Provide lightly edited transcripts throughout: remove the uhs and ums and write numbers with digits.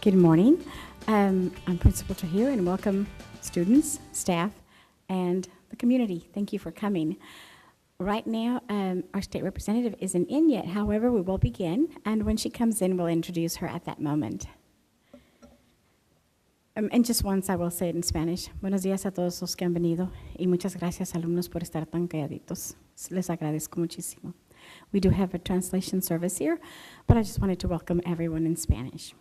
Good morning. I'm Principal Trujillo, and welcome students, staff, and the community. Thank you for coming. Right now, our state representative isn't in yet. However, we will begin, and when she comes in, we'll introduce her at that moment. And just once, I will say it in Spanish. Buenos días a todos los que han venido, y muchas gracias, alumnos, por estar tan calladitos. Les agradezco muchísimo. We do have a translation service here, but I just wanted to welcome everyone in Spanish.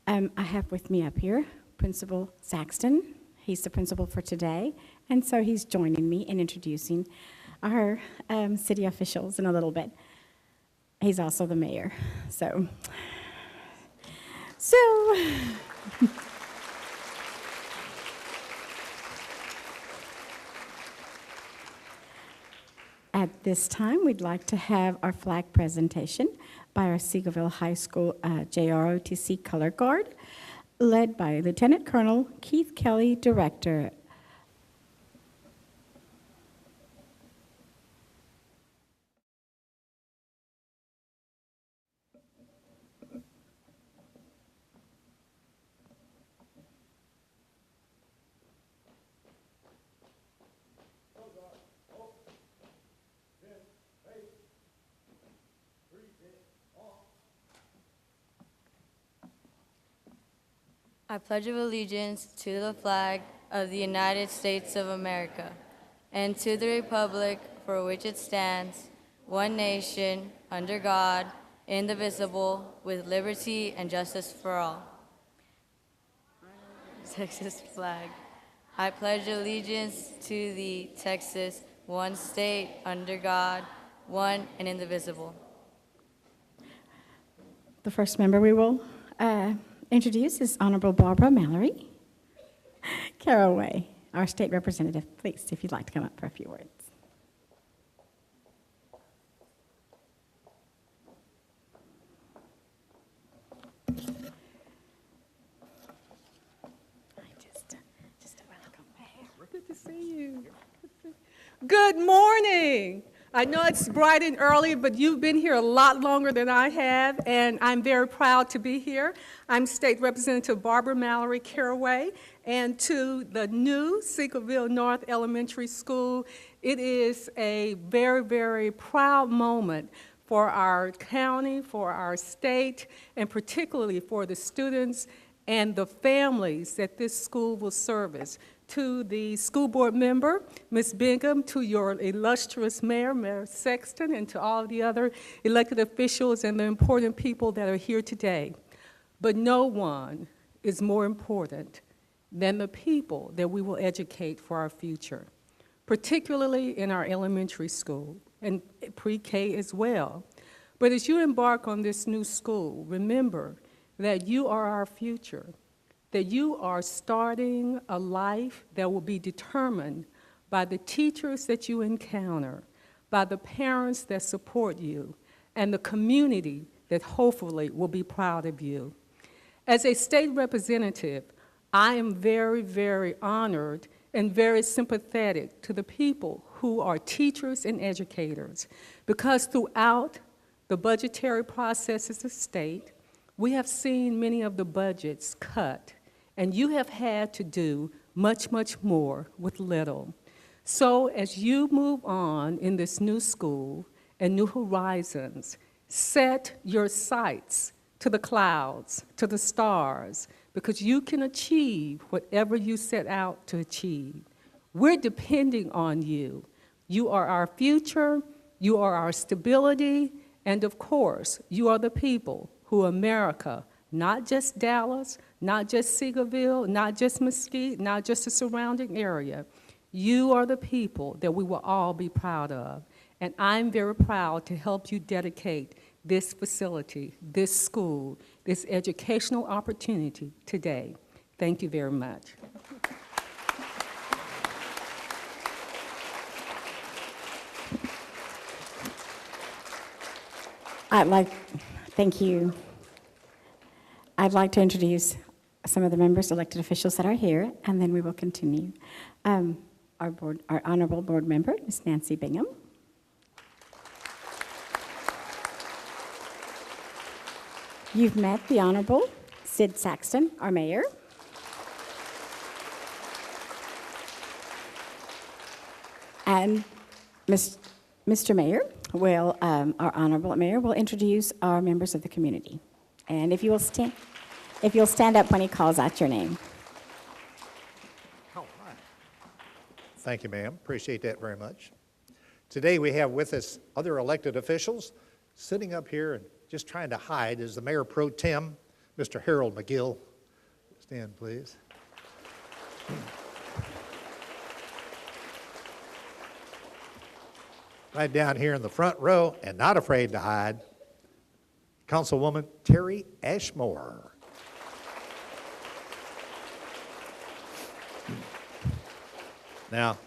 I have with me up here Principal Saxton. He's the principal for today, and so he's joining me in introducing our city officials in a little bit. He's also the mayor. So at this time, we'd like to have our flag presentation by our Seagoville High School JROTC Color Guard, led by Lieutenant Colonel Keith Kelly, Director. I pledge allegiance to the flag of the United States of America and to the republic for which it stands, one nation, under God, indivisible, with liberty and justice for all. Texas flag. I pledge allegiance to the Texas, one state, under God, one and indivisible. The first member we will introduce is Honorable Barbara Mallory Caraway, our state representative. Please, if you'd like to come up for a few words. Just a welcome back. Good to see you. Good morning. I know it's bright and early, but you've been here a lot longer than I have, and I'm very proud to be here. I'm State Representative Barbara Mallory Caraway, and to the new Seagoville North Elementary School, it is a very, very proud moment for our county, for our state, and particularly for the students and the families that this school will service. To the school board member, Ms. Bingham, to your illustrious mayor, Mayor Sexton, and to all the other elected officials and the important people that are here today. But no one is more important than the people that we will educate for our future, particularly in our elementary school and pre-K as well. But as you embark on this new school, remember that you are our future, that you are starting a life that will be determined by the teachers that you encounter, by the parents that support you, and the community that hopefully will be proud of you. As a state representative, I am very, very honored and very sympathetic to the people who are teachers and educators, because throughout the budgetary processes of state, we have seen many of the budgets cut, and you have had to do much, much more with little. So as you move on in this new school and new horizons, set your sights to the clouds, to the stars, because you can achieve whatever you set out to achieve. We're depending on you. You are our future, you are our stability, and of course, you are the people who America, not just Dallas, not just Seagoville, not just Mesquite, not just the surrounding area. You are the people that we will all be proud of. And I'm very proud to help you dedicate this facility, this school, this educational opportunity today. Thank you very much. Thank you. I'd like to introduce some of the members, elected officials that are here, and then we will continue. Our honorable board member, Ms. Nancy Bingham. You've met the Honorable Sid Saxton, our mayor. And Mr. Mayor will, our honorable mayor will introduce our members of the community. And if you'll stand up when he calls out your name. All right. Thank you, ma'am. Appreciate that very much. Today we have with us other elected officials sitting up here and just trying to hide is the Mayor Pro Tem, Mr. Harold McGill. Stand, please. Right down here in the front row, and not afraid to hide, Councilwoman Terry Ashmore. Now,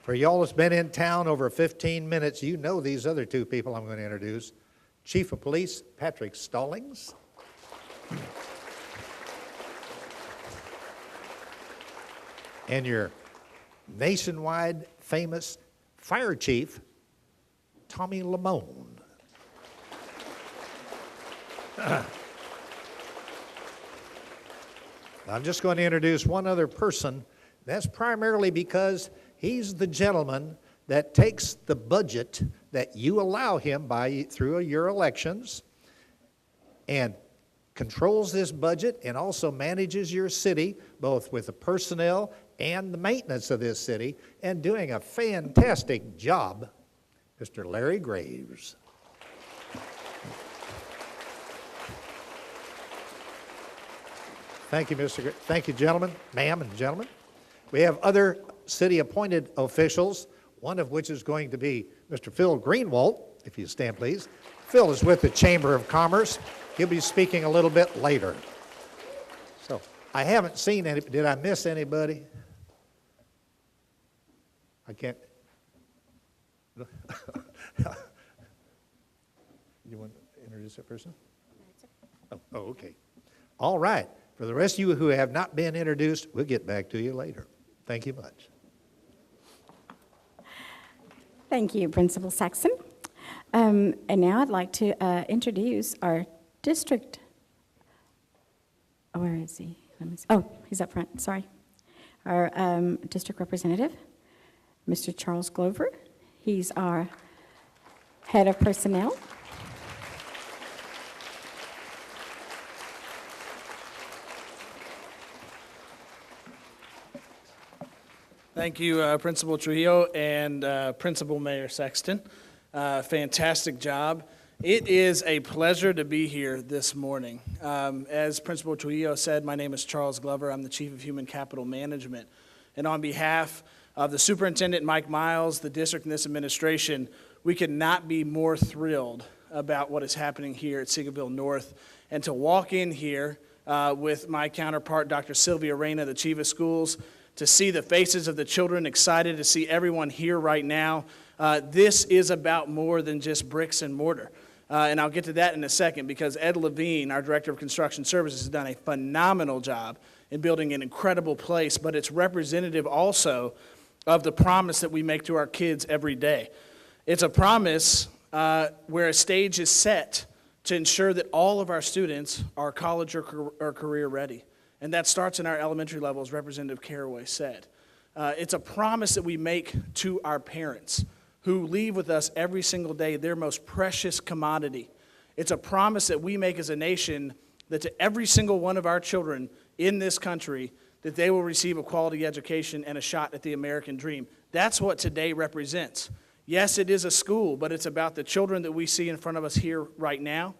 for y'all that's been in town over 15 minutes, you know these other two people I'm going to introduce. Chief of Police Patrick Stallings. And your nationwide famous Fire Chief, Tommy Lamone. I'm just going to introduce one other person. That's primarily because he's the gentleman that takes the budget that you allow him through your elections and controls this budget and also manages your city, both with the personnel and the maintenance of this city, and doing a fantastic job, Mr. Larry Graves. Thank you, Thank you, gentlemen, ma'am and gentlemen. We have other city-appointed officials, one of which is going to be Mr. Phil Greenwald, if you stand, please. Phil is with the Chamber of Commerce. He'll be speaking a little bit later. So, I haven't seen any, did I miss anybody? I can't. You want to introduce that person? Oh, okay. All right. For the rest of you who have not been introduced, we'll get back to you later. Thank you much. Thank you, Principal Saxon. And now I'd like to introduce our district. Oh, where is he? Let me see. Oh, he's up front. Sorry. Our district representative, Mr. Charles Glover. He's our head of personnel. Thank you, Principal Trujillo and Principal Mayor Sexton. Fantastic job. It is a pleasure to be here this morning. As Principal Trujillo said, my name is Charles Glover. I'm the Chief of Human Capital Management. And on behalf of the Superintendent Mike Miles, the district, and this administration, we could not be more thrilled about what is happening here at Seagoville North. And to walk in here with my counterpart, Dr. Sylvia Reyna, the Chief of Schools, to see the faces of the children, excited to see everyone here right now. This is about more than just bricks and mortar. And I'll get to that in a second because Ed Levine, our Director of Construction Services, has done a phenomenal job in building an incredible place, but it's representative also of the promise that we make to our kids every day. It's a promise where a stage is set to ensure that all of our students are college or career ready. And that starts in our elementary level, as Representative Caraway said. It's a promise that we make to our parents who leave with us every single day their most precious commodity. It's a promise that we make as a nation that to every single one of our children in this country, that they will receive a quality education and a shot at the American dream. That's what today represents. Yes, it is a school, but it's about the children that we see in front of us here right now.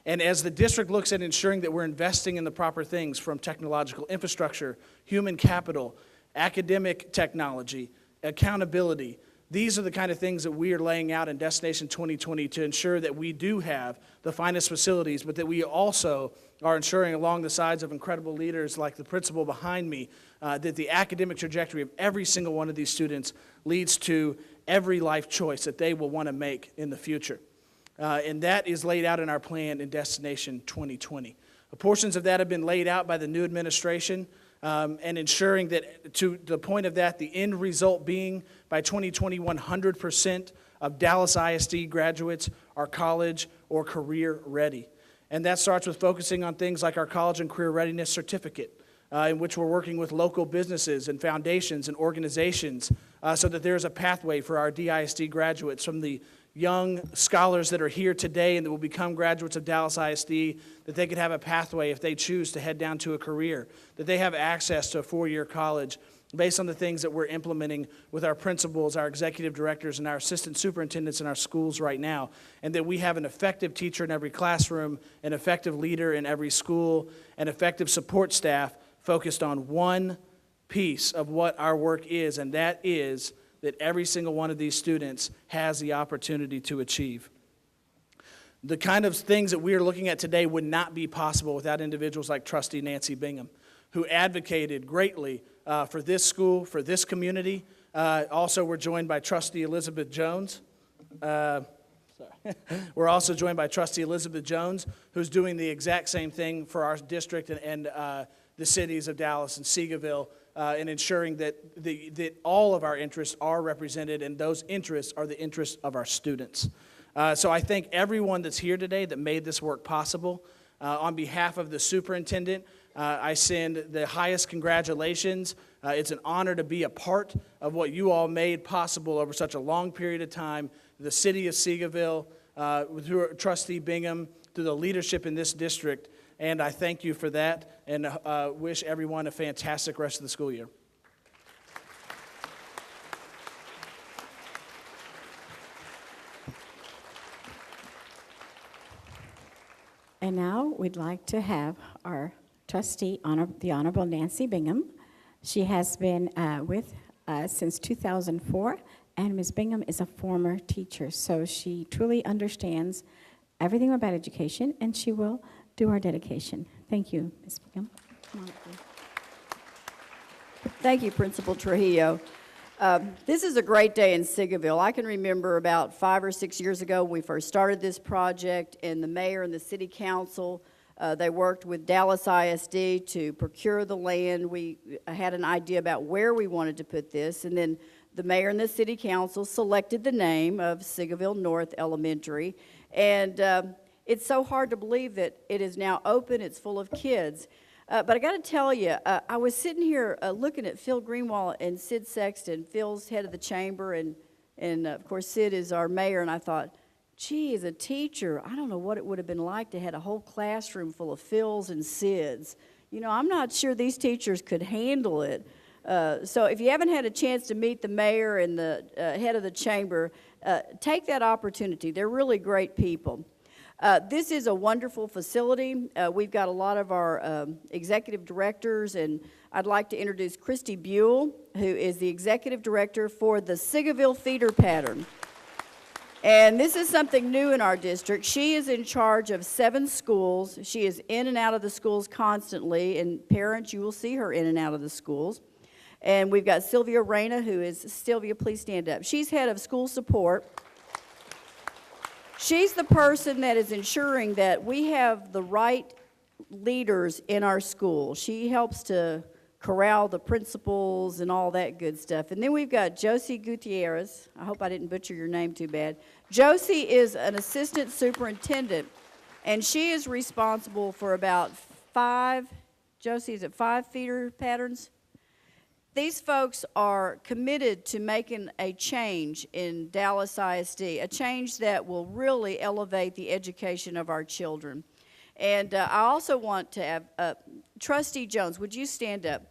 And as the district looks at ensuring that we're investing in the proper things from technological infrastructure, human capital, academic technology, accountability, these are the kind of things that we are laying out in Destination 2020 to ensure that we do have the finest facilities, but that we also are ensuring along the sides of incredible leaders like the principal behind me, that the academic trajectory of every single one of these students leads to every life choice that they will want to make in the future. And that is laid out in our plan in Destination 2020. Portions of that have been laid out by the new administration and ensuring that to the point of that, the end result being by 2020, 100% of Dallas ISD graduates are college or career ready. And that starts with focusing on things like our college and career readiness certificate, in which we're working with local businesses and foundations and organizations so that there's a pathway for our DISD graduates, from the young scholars that are here today and that will become graduates of Dallas ISD, that they could have a pathway if they choose to head down to a career, that they have access to a four-year college based on the things that we're implementing with our principals, our executive directors, and our assistant superintendents in our schools right now, and that we have an effective teacher in every classroom, an effective leader in every school, an effective support staff focused on one piece of what our work is, and that is that every single one of these students has the opportunity to achieve. The kind of things that we are looking at today would not be possible without individuals like Trustee Nancy Bingham, who advocated greatly for this school, for this community. Also, we're joined by Trustee Elizabeth Jones. We're also joined by Trustee Elizabeth Jones, who's doing the exact same thing for our district and the cities of Dallas and Seagoville, and ensuring that all of our interests are represented, and those interests are the interests of our students. So I thank everyone that's here today that made this work possible. On behalf of the superintendent, I send the highest congratulations. It's an honor to be a part of what you all made possible over such a long period of time. The city of Seagoville, through Trustee Bingham, through the leadership in this district, and I thank you for that, and wish everyone a fantastic rest of the school year. And now we'd like to have our trustee, the Honorable Nancy Bingham. She has been with us since 2004, and Ms. Bingham is a former teacher, so she truly understands everything about education, and she will do our dedication. Thank you, Ms. Bingham. Come on, please. Thank you, Principal Trujillo. This is a great day in Seagoville. I can remember about 5 or 6 years ago when we first started this project, and the mayor and the city council, they worked with Dallas ISD to procure the land. We had an idea about where we wanted to put this, and then the mayor and the city council selected the name of Seagoville North Elementary, and it's so hard to believe that it is now open. It's full of kids. But I got to tell you, I was sitting here looking at Phil Greenwald and Sid Sexton. Phil's head of the chamber, and of course, Sid is our mayor, and I thought, gee, as a teacher, I don't know what it would have been like to have a whole classroom full of Phils and Sids. You know, I'm not sure these teachers could handle it. So if you haven't had a chance to meet the mayor and the head of the chamber, take that opportunity. They're really great people. This is a wonderful facility. We've got a lot of our executive directors, and I'd like to introduce Christy Buell, who is the executive director for the Seagoville feeder pattern. And this is something new in our district. She is in charge of 7 schools. She is in and out of the schools constantly, and parents, you will see her in and out of the schools. And we've got Sylvia Reyna, who is, Sylvia, please stand up. She's head of school support. She's the person that is ensuring that we have the right leaders in our school. She helps to corral the principals and all that good stuff. And then we've got Josie Gutierrez. I hope I didn't butcher your name too bad. Josie is an assistant superintendent, and she is responsible for about 5, Josie, is it 5 feeder patterns? These folks are committed to making a change in Dallas ISD, a change that will really elevate the education of our children. And I also want to have, Trustee Jones, would you stand up?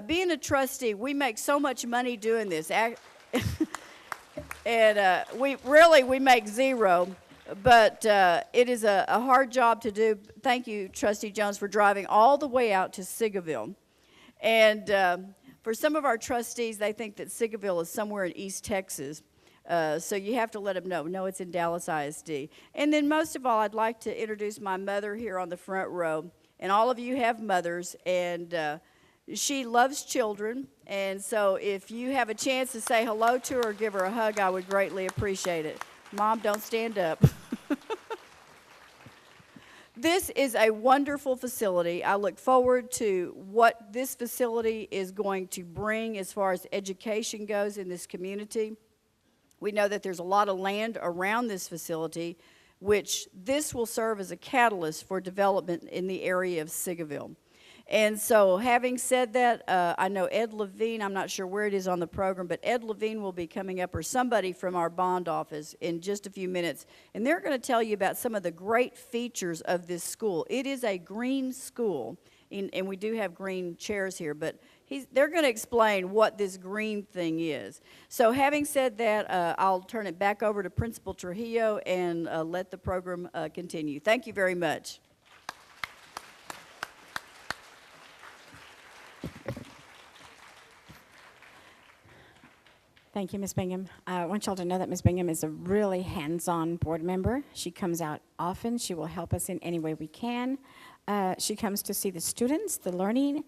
Being a trustee, we make so much money doing this. And we make zero, but it is a hard job to do. Thank you, Trustee Jones, for driving all the way out to Seagoville. And for some of our trustees, they think that Seagoville is somewhere in East Texas. So you have to let them know. No, it's in Dallas ISD. And then most of all, I'd like to introduce my mother here on the front row. And all of you have mothers, and she loves children. And so if you have a chance to say hello to her or give her a hug, I would greatly appreciate it. Mom, don't stand up. This is a wonderful facility. I look forward to what this facility is going to bring as far as education goes in this community. We know that there's a lot of land around this facility, which this will serve as a catalyst for development in the area of Seagoville. And so having said that, I know Ed Levine, I'm not sure where it is on the program, but Ed Levine will be coming up, or somebody from our bond office, in just a few minutes. And they're going to tell you about some of the great features of this school. It is a green school, and we do have green chairs here, but they're going to explain what this green thing is. So having said that, I'll turn it back over to Principal Trujillo and let the program continue. Thank you very much. Thank you, Ms. Bingham. I want y'all to know that Ms. Bingham is a really hands-on board member. She comes out often. She will help us in any way we can. She comes to see the students, the learning.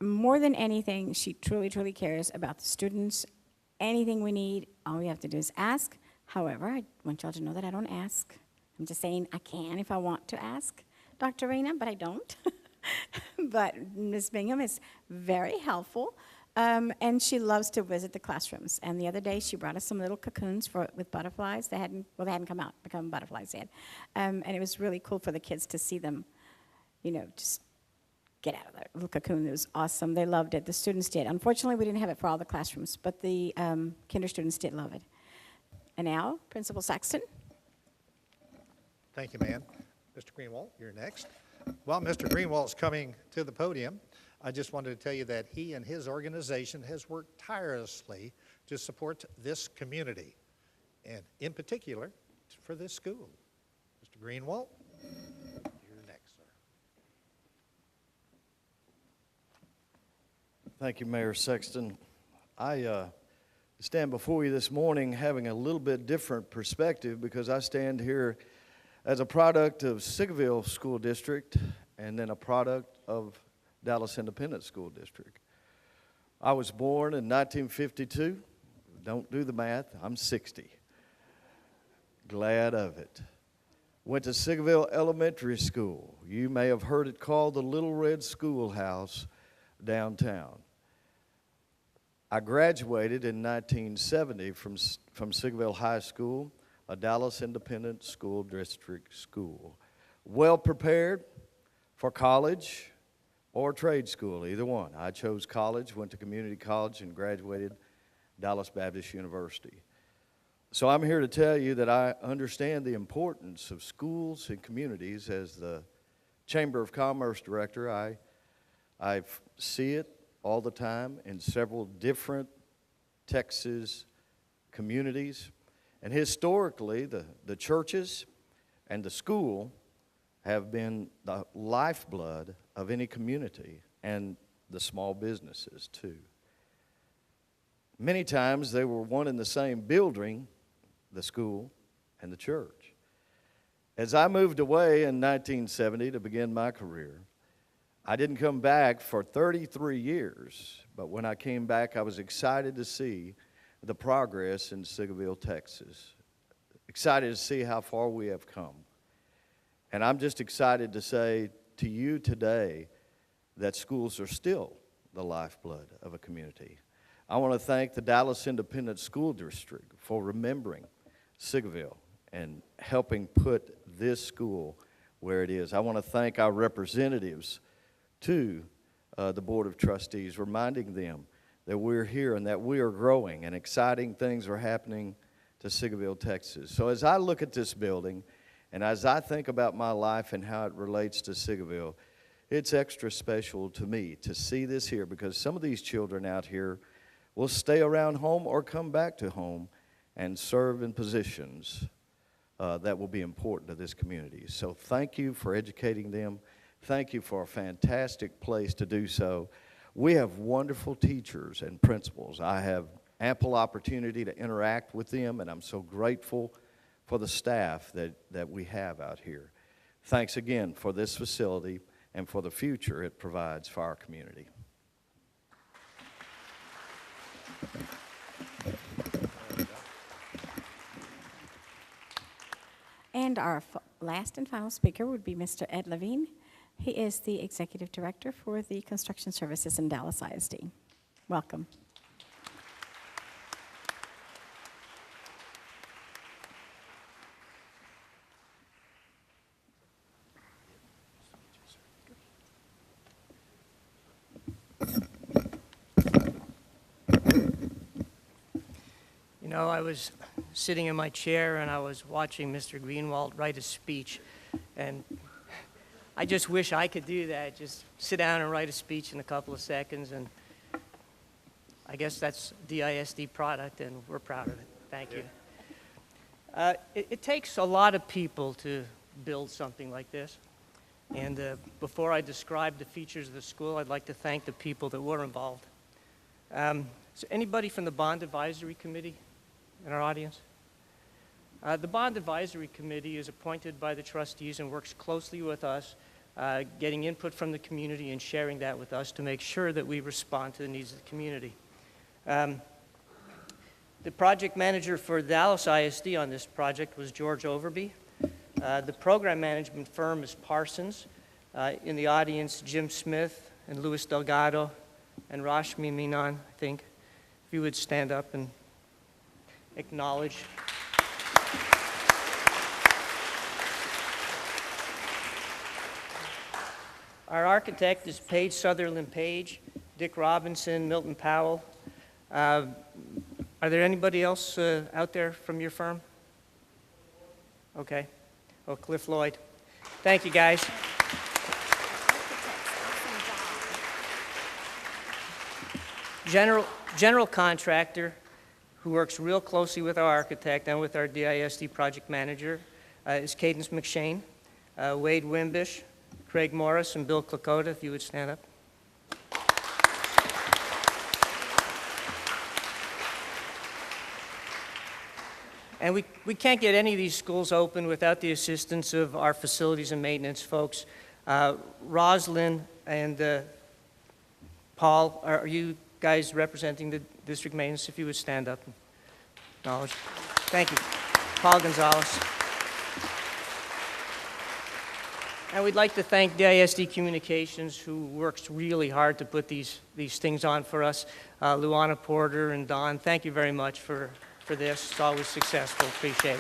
More than anything, she truly, truly cares about the students. Anything we need, all we have to do is ask. However, I want y'all to know that I don't ask. I'm just saying I can if I want to ask Dr. Reyna, but I don't. But Ms. Bingham is very helpful. And she loves to visit the classrooms. And the other day, she brought us some little cocoons with butterflies. They hadn't become butterflies yet. And it was really cool for the kids to see them, just get out of that little cocoon. It was awesome. They loved it. The students did. Unfortunately, we didn't have it for all the classrooms, but the kinder students did love it. And now, Principal Saxton. Thank you, ma'am. Mr. Greenwald, you're next. While Mr. Greenwald's coming to the podium, I just wanted to tell you that he and his organization has worked tirelessly to support this community, and in particular, for this school. Mr. Greenwald, you're next, sir. Thank you, Mayor Sexton. I stand before you this morning having a little bit different perspective because I stand here as a product of Seagoville School District and then a product of Dallas Independent School District. I was born in 1952. Don't do the math. I'm 60. Glad of it. Went to Seagoville Elementary School. You may have heard it called the Little Red Schoolhouse downtown. I graduated in 1970 from Seagoville High School, a Dallas Independent School District school. Well prepared for college or trade school, either one. I chose college, went to community college, and graduated Dallas Baptist University. So I'm here to tell you that I understand the importance of schools and communities. As the Chamber of Commerce Director, I see it all the time in several different Texas communities. And historically, the churches and the school have been the lifeblood of any community, and the small businesses too. Many times they were one in the same building, the school and the church. As I moved away in 1970 to begin my career, I didn't come back for 33 years, but when I came back, I was excited to see the progress in Seagoville, Texas. Excited to see how far we have come. And I'm just excited to say to you today that schools are still the lifeblood of a community. I want to thank the Dallas Independent School District for remembering Seagoville and helping put this school where it is. I want to thank our representatives to the Board of Trustees, reminding them that we're here and that we are growing and exciting things are happening to Seagoville, Texas. So as I look at this building, and as I think about my life and how it relates to Seagoville, it's extra special to me to see this here because some of these children out here will stay around home or come back to home and serve in positions that will be important to this community. So thank you for educating them. Thank you for a fantastic place to do so. We have wonderful teachers and principals. I have ample opportunity to interact with them, and I'm so grateful for the staff that we have out here. Thanks again for this facility and for the future it provides for our community. And our last and final speaker would be Mr. Ed Levine. He is the Executive Director for the Construction Services in Dallas ISD. Welcome. know, I was sitting in my chair and I was watching Mr. Greenwald write a speech, and I just wish I could do that, just sit down and write a speech in a couple of seconds, and I guess that's DISD product, and we're proud of it. Thank you. It takes a lot of people to build something like this, and before I describe the features of the school, I'd like to thank the people that were involved. So anybody from the Bond Advisory Committee in our audience? The Bond Advisory Committee is appointed by the trustees and works closely with us, getting input from the community and sharing that with us to make sure that we respond to the needs of the community. The project manager for Dallas ISD on this project was George Overby. The program management firm is Parsons. In the audience, Jim Smith and Louis Delgado and Rashmi Menon, I think. If you would stand up and acknowledge. Our architect is Paige Sutherland Page, Dick Robinson, Milton Powell. Are there anybody else out there from your firm? Okay. Oh, Cliff Lloyd. Thank you, guys. General contractor who works real closely with our architect and with our DISD project manager is Cadence McShane, Wade Wimbish, Craig Morris, and Bill Klakota, if you would stand up. And we can't get any of these schools open without the assistance of our facilities and maintenance folks. Roslyn and Paul, are you guys representing the district maintenance? If you would stand up and acknowledge. Thank you. Paul Gonzalez. And we'd like to thank DISD Communications, who works really hard to put these things on for us. Luana Porter and Don, thank you very much for this. It's always successful. Appreciate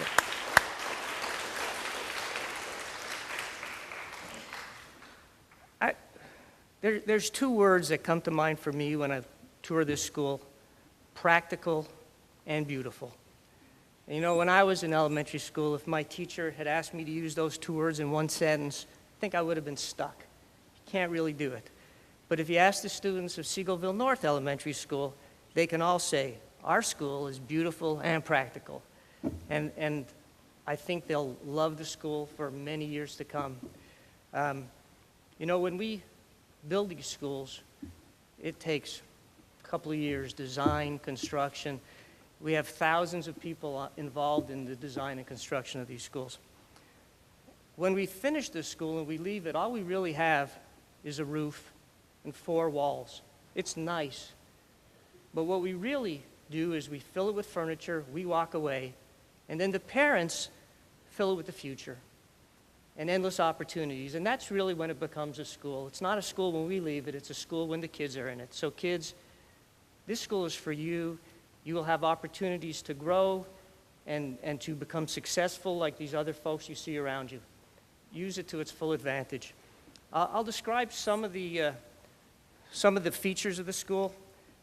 it. There's two words that come to mind for me when I tour this school: practical and beautiful. And you know, when I was in elementary school, if my teacher had asked me to use those two words in one sentence, I think I would have been stuck. You can't really do it. But if you ask the students of Seagoville North Elementary School, they can all say, our school is beautiful and practical. And I think they'll love the school for many years to come. You know, when we build these schools, it takes a couple of years, design, construction. We have thousands of people involved in the design and construction of these schools. When we finish this school and we leave it, all we really have is a roof and 4 walls. It's nice. But what we really do is we fill it with furniture, we walk away, and then the parents fill it with the future and endless opportunities. And that's really when it becomes a school. It's not a school when we leave it, it's a school when the kids are in it. So kids, this school is for you. You will have opportunities to grow and to become successful like these other folks you see around you. Use it to its full advantage. I'll describe some of the features of the school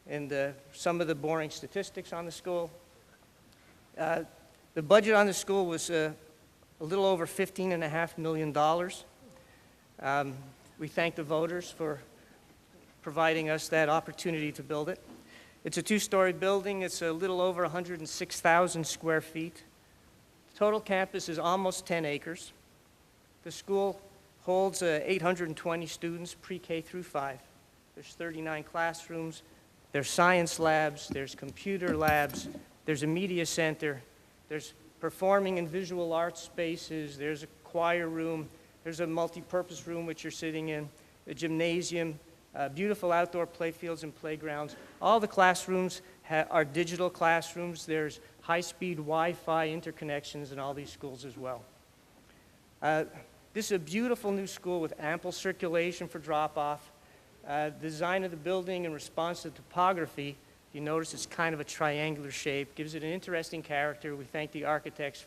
and some of the boring statistics on the school. The budget on the school was a little over $15.5 million. We thank the voters for providing us that opportunity to build it. It's a 2-story building. It's a little over 106,000 square feet. The total campus is almost 10 acres. The school holds 820 students, pre-K through 5. There's 39 classrooms. There's science labs, there's computer labs, there's a media center, there's performing and visual arts spaces, there's a choir room, there's a multi-purpose room which you're sitting in, a gymnasium, beautiful outdoor playfields and playgrounds. All the classrooms are digital classrooms. There's high-speed Wi-Fi interconnections in all these schools as well. This is a beautiful new school with ample circulation for drop-off. Design of the building in response to topography, you notice it's kind of a triangular shape, gives it an interesting character. We thank the architects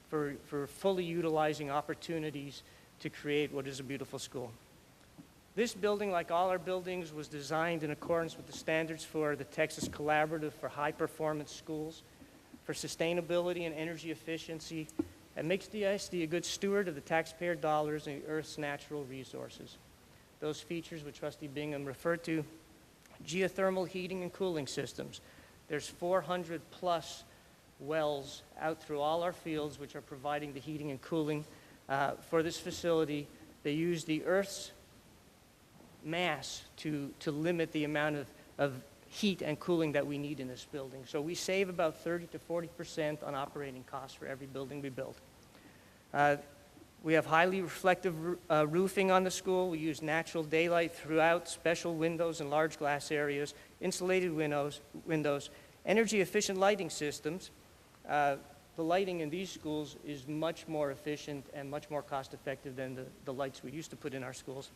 for fully utilizing opportunities to create what is a beautiful school. This building, like all our buildings, was designed in accordance with the standards for the Texas Collaborative for High Performance Schools. for sustainability and energy efficiency, and makes the ISD a good steward of the taxpayer dollars and the Earth's natural resources. Those features which Trustee Bingham referred to, geothermal heating and cooling systems. There's 400 plus wells out through all our fields which are providing the heating and cooling for this facility. They use the Earth's mass to limit the amount of heat and cooling that we need in this building. So we save about 30 to 40% on operating costs for every building we build. We have highly reflective roofing on the school. We use natural daylight throughout, special windows and large glass areas, insulated windows, energy efficient lighting systems. The lighting in these schools is much more efficient and much more cost effective than the lights we used to put in our schools.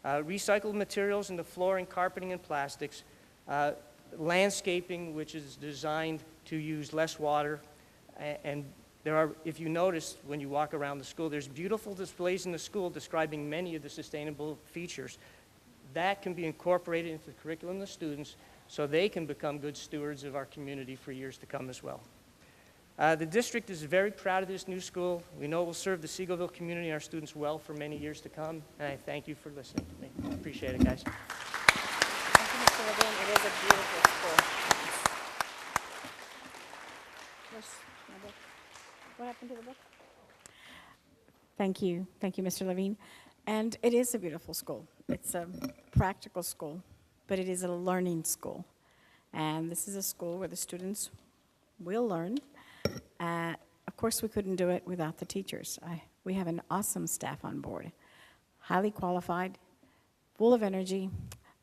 Recycled materials in the flooring, carpeting, and plastics. Landscaping, which is designed to use less water. And there are, if you notice when you walk around the school, there's beautiful displays in the school describing many of the sustainable features. That can be incorporated into the curriculum of the students so they can become good stewards of our community for years to come as well. The district is very proud of this new school. We know it will serve the Seagoville community and our students well for many years to come. And I thank you for listening to me. I appreciate it, guys. Thank you, Mr. Levine. It is a beautiful school. Where's my book? What happened to the book? Thank you, Mr. Levine. And it is a beautiful school. It's a practical school, but it is a learning school. And this is a school where the students will learn. Of course, we couldn't do it without the teachers. We have an awesome staff on board, highly qualified, full of energy.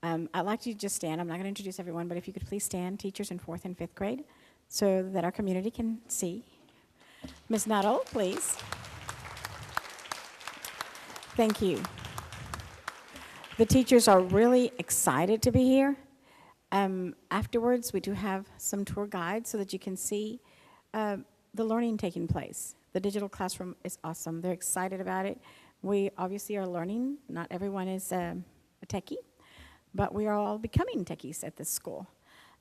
I'd like you to just stand. I'm not going to introduce everyone, but if you could please stand, teachers in 4th and 5th grade, so that our community can see. Ms. Nuttall, please. Thank you. The teachers are really excited to be here. Afterwards, we do have some tour guides so that you can see the learning taking place. The digital classroom is awesome. They're excited about it. We obviously are learning. Not everyone is a techie, but we are all becoming techies at this school.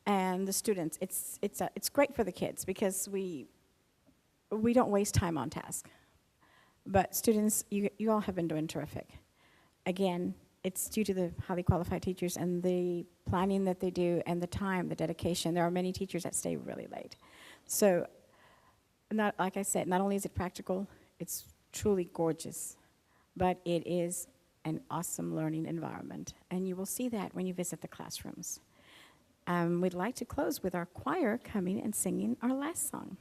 And the students, it's great for the kids because we don't waste time on task. But students, you all have been doing terrific. Again, it's due to the highly qualified teachers and the planning that they do and the time, the dedication. There are many teachers that stay really late. So, like I said, not only is it practical, it's truly gorgeous, but it is an awesome learning environment. And you will see that when you visit the classrooms. We'd like to close with our choir coming and singing our last song.